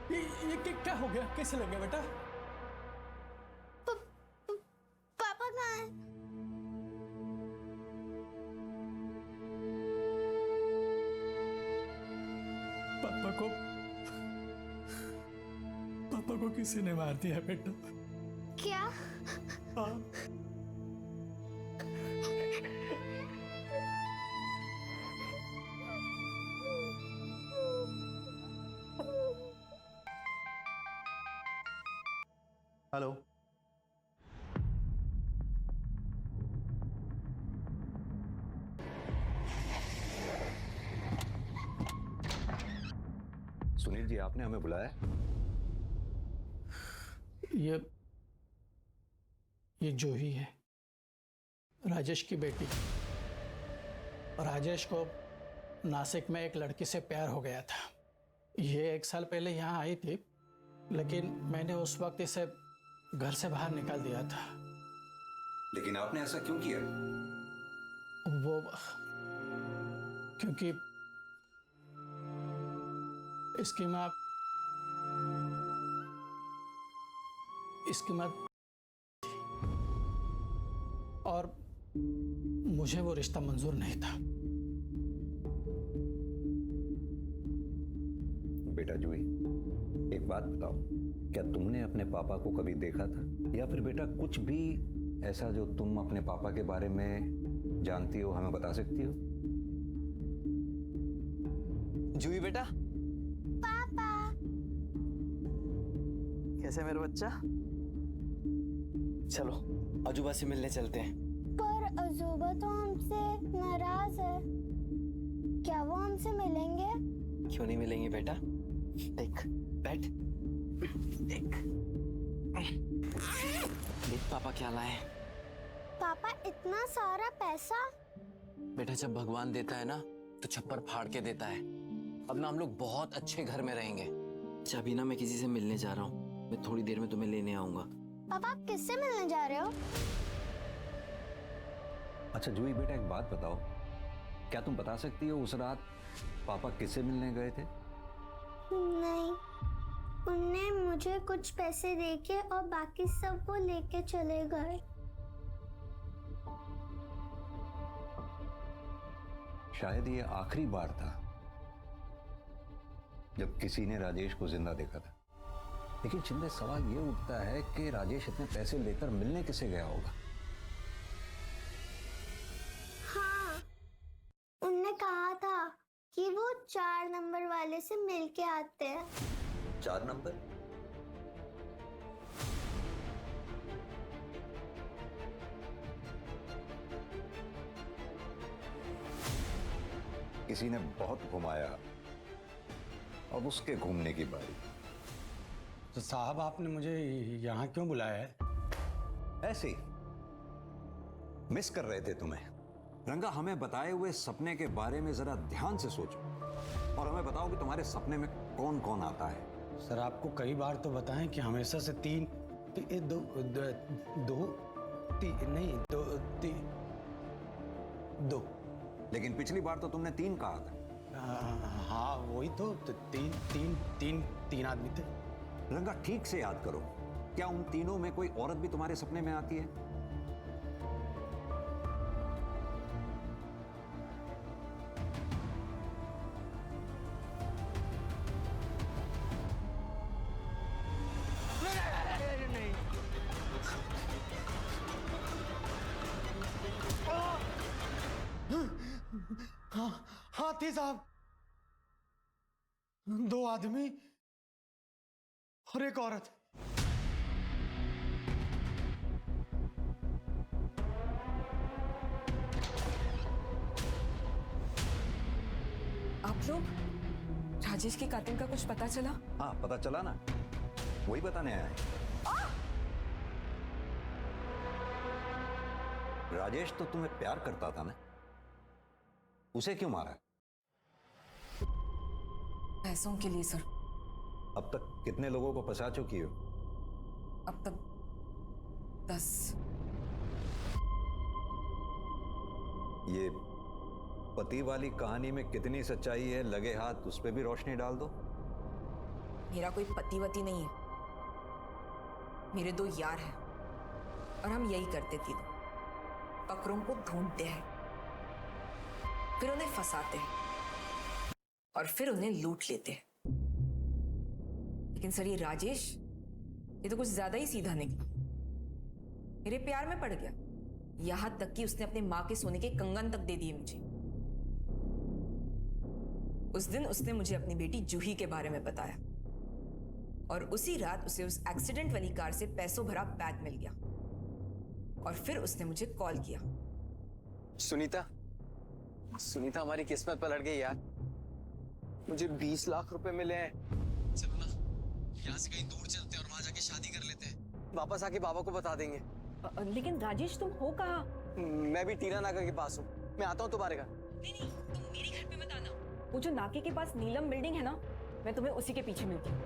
क्या हो गया? कैसे लग गया बेटा? पापा कहाँ है? पापा को किसी ने मार दिया बेटा। क्या? हाँ। हेलो। सुनील जी, आपने हमें बुलाया? ये जूही है, राजेश की बेटी। राजेश को नासिक में एक लड़की से प्यार हो गया था। ये 1 साल पहले यहाँ आई थी, लेकिन मैंने उस वक्त इसे घर से बाहर निकाल दिया था। लेकिन आपने ऐसा क्यों किया? वो क्योंकि इसकी माँ और मुझे वो रिश्ता मंजूर नहीं था। बेटा जूही, एक बात बताओ, क्या तुमने अपने पापा को कभी देखा था? या फिर बेटा कुछ भी ऐसा जो तुम अपने पापा के बारे में जानती हो हमें बता सकती हो? जूही बेटा, पापा। कैसे मेरा बच्चा? चलो अजूबा से मिलने चलते हैं। पर अजूबा तो हमसे नाराज है, क्या वो हमसे मिलेंगे? क्यों नहीं मिलेंगे बेटा? देख, बैठ, देख, देख पापा क्या लाए। पापा इतना सारा पैसा? बेटा जब भगवान देता है ना तो छप्पर फाड़ के देता है। अब ना हम लोग बहुत अच्छे घर में रहेंगे। अच्छा अभी ना मैं किसी से मिलने जा रहा हूँ, मैं थोड़ी देर में तुम्हें लेने आऊंगा। पापा आप किससे मिलने जा रहे हो? अच्छा जूही बेटा, एक बात बताओ, क्या तुम बता सकती हो उस रात पापा किससे मिलने गए थे? नहीं, उनने मुझे कुछ पैसे देके और बाकी सब वो लेके चले गए। शायद ये आखिरी बार था जब किसी ने राजेश को जिंदा देखा था। लेकिन चिंता सवाल ये उठता है कि राजेश इतने पैसे लेकर मिलने किसे गया होगा? हाँ, उनने कहा था कि वो 4 नंबर वाले से मिलके आते हैं। 4 नंबर? किसी ने बहुत घुमाया, अब उसके घूमने की बारी। तो साहब आपने मुझे यहाँ क्यों बुलाया है? ऐसे ही मिस कर रहे थे तुम्हें। रंगा, हमें बताए हुए सपने के बारे में जरा ध्यान से सोचो और हमें बताओ कि तुम्हारे सपने में कौन कौन आता है। सर आपको कई बार तो बताएं कि हमेशा से 3 दो नहीं 2 लेकिन पिछली बार तो तुमने 3 कहा था। हाँ वही तो 3 आदमी थे। रंगा ठीक से याद करो, क्या उन तीनों में कोई औरत भी तुम्हारे सपने में आती है? हाँ थे साहब, 2 आदमी और एक औरत। आप लोग राजेश के कातिल का कुछ पता चला? हाँ पता चला ना, वही बताने आया है। राजेश तो तुम्हें प्यार करता था ना, उसे क्यों मारा? पैसों के लिए सर। अब तक कितने लोगों को फंसा चुकी हो? अब तक 10। ये पति वाली कहानी में कितनी सच्चाई है, लगे हाथ उस पर भी रोशनी डाल दो। मेरा कोई पति वती नहीं है। मेरे 2 यार हैं और हम यही करते तीनों, बकरों को ढूंढते हैं, फिर उन्हें फंसाते हैं और फिर उन्हें लूट लेते हैं। लेकिन सर, ये राजेश, ये तो कुछ ज्यादा ही सीधा निकला। मेरे प्यार में पड़ गया, यहां तक कि उसने अपने मां के सोने के कंगन तक दे दिए मुझे। उस दिन उसने मुझे अपनी बेटी जूही के बारे में बताया और उसी रात उसे उस एक्सीडेंट वाली कार से पैसों भरा बैग मिल गया और फिर उसने मुझे कॉल किया। सुनीता, सुनीता हमारी किस्मत पलट गई यार। मुझे 20 लाख रुपए मिले हैं। चलो ना, यहाँ से कहीं दूर चलते हैं और वहां जाके शादी कर लेते हैं। वापस आके बाबा को बता देंगे। लेकिन राजेश, तुम हो कहाँ? मैं भी टीना नाका के पास हूँ। मैं आता हूँ तुम्हारे घर। नहीं नहीं, तुम मेरे घर पे मत आना। वो जो नाके के पास नीलम बिल्डिंग है ना, मैं तुम्हें उसी के पीछे मिलती हूँ।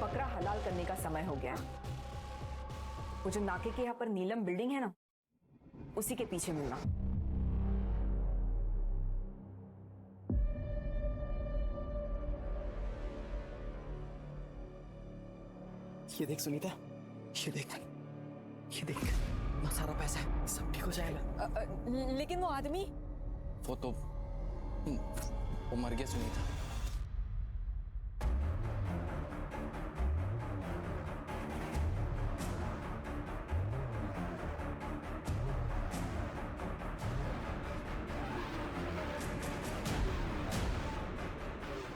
बकरा हलाल करने का समय हो गया। वो जो नाके के यहाँ पर नीलम बिल्डिंग है ना, उसी के पीछे मिलना। ये देख सुनीता, ये देख, ये देख, इतना सारा पैसा है, सब ठीक हो जाएगा। लेकिन वो आदमी, वो तो वो मर गया सुनीता।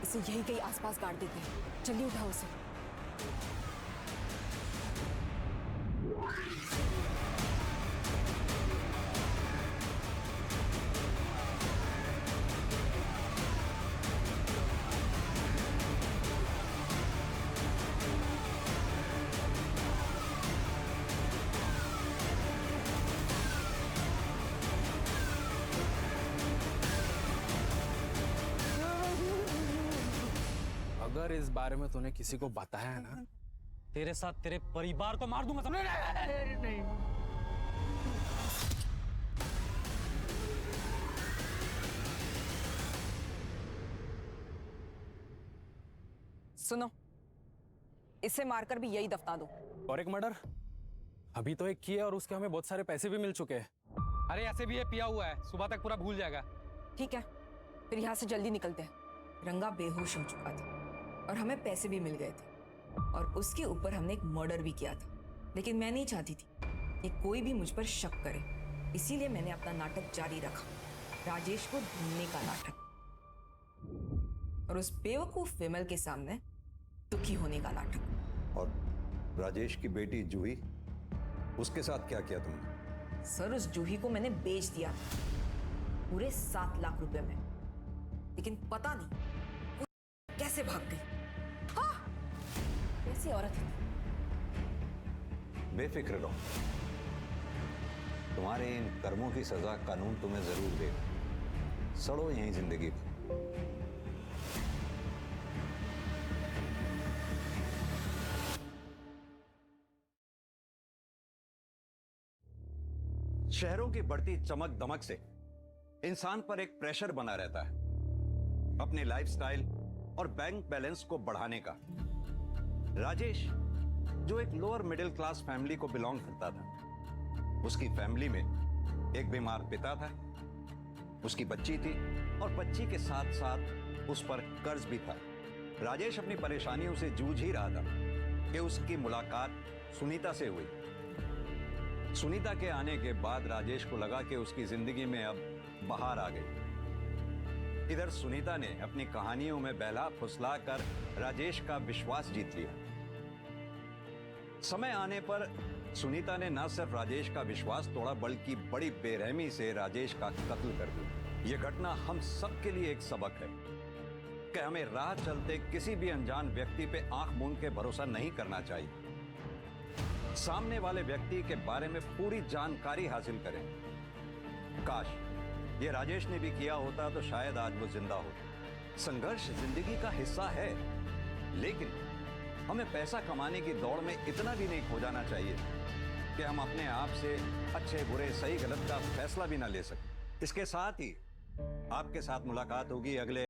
इसे यही कहीं आसपास गाड़ देते हैं। चलिए उठाओ उसे। अगर इस बारे में तूने किसी को बताया है ना, तेरे साथ तेरे परिवार को मार दूंगा। समझ? नहीं। सुनो, इसे मारकर भी यही दफना दो। और एक मर्डर अभी तो एक किया और उसके हमें बहुत सारे पैसे भी मिल चुके हैं। अरे ऐसे भी ये पिया हुआ है, सुबह तक पूरा भूल जाएगा। ठीक है, फिर यहाँ से जल्दी निकलते हैं। रंगा बेहोश हो चुका था और हमें पैसे भी मिल गए थे और उसके ऊपर हमने एक मर्डर भी किया था। लेकिन मैं नहीं चाहती थी कि कोई भी मुझ पर शक करे, इसीलिए मैंने अपना नाटक जारी रखा, राजेश को ढूंढने का नाटक, और उस बेवकूफ विमल के सामने दुखी होने का नाटक। और राजेश की बेटी जूही, उसके साथ क्या किया तुमने? सर, उस जूही को मैंने बेच दिया था पूरे 7 लाख रुपए में, लेकिन पता नहीं वो कैसे भाग गई। हाँ, कैसी औरत है। बेफिक्र रहो, तुम्हारे इन कर्मों की सजा कानून तुम्हें जरूर देगा। सड़ो यहीं जिंदगी को। शहरों की बढ़ती चमक दमक से इंसान पर एक प्रेशर बना रहता है अपने लाइफस्टाइल और बैंक बैलेंस को बढ़ाने का। राजेश, जो एक लोअर मिडिल क्लास फैमिली को बिलोंग करता था, उसकी फैमिली में एक बीमार पिता था, उसकी बच्ची थी और बच्ची के साथ साथ उस पर कर्ज भी था। राजेश अपनी परेशानियों से जूझ ही रहा था कि उसकी मुलाकात सुनीता से हुई। सुनीता के आने के बाद राजेश को लगा कि उसकी जिंदगी में अब बहार आ गई। इधर सुनीता ने अपनी कहानियों में बहला फुसला कर राजेश का विश्वास जीत लिया। समय आने पर सुनीता ने न सिर्फ राजेश का विश्वास तोड़ा, बल्कि बड़ी बेरहमी से राजेश का कत्ल कर दिया। यह घटना हम सबके लिए एक सबक है कि हमें राह चलते किसी भी अनजान व्यक्ति पे आंख मूंद के भरोसा नहीं करना चाहिए। सामने वाले व्यक्ति के बारे में पूरी जानकारी हासिल करें। काश ये राजेश ने भी किया होता तो शायद आज वो जिंदा होता। संघर्ष जिंदगी का हिस्सा है, लेकिन हमें पैसा कमाने की दौड़ में इतना भी नहीं खो जाना चाहिए कि हम अपने आप से अच्छे बुरे सही गलत का फैसला भी ना ले सकें। इसके साथ ही आपके साथ मुलाकात होगी अगले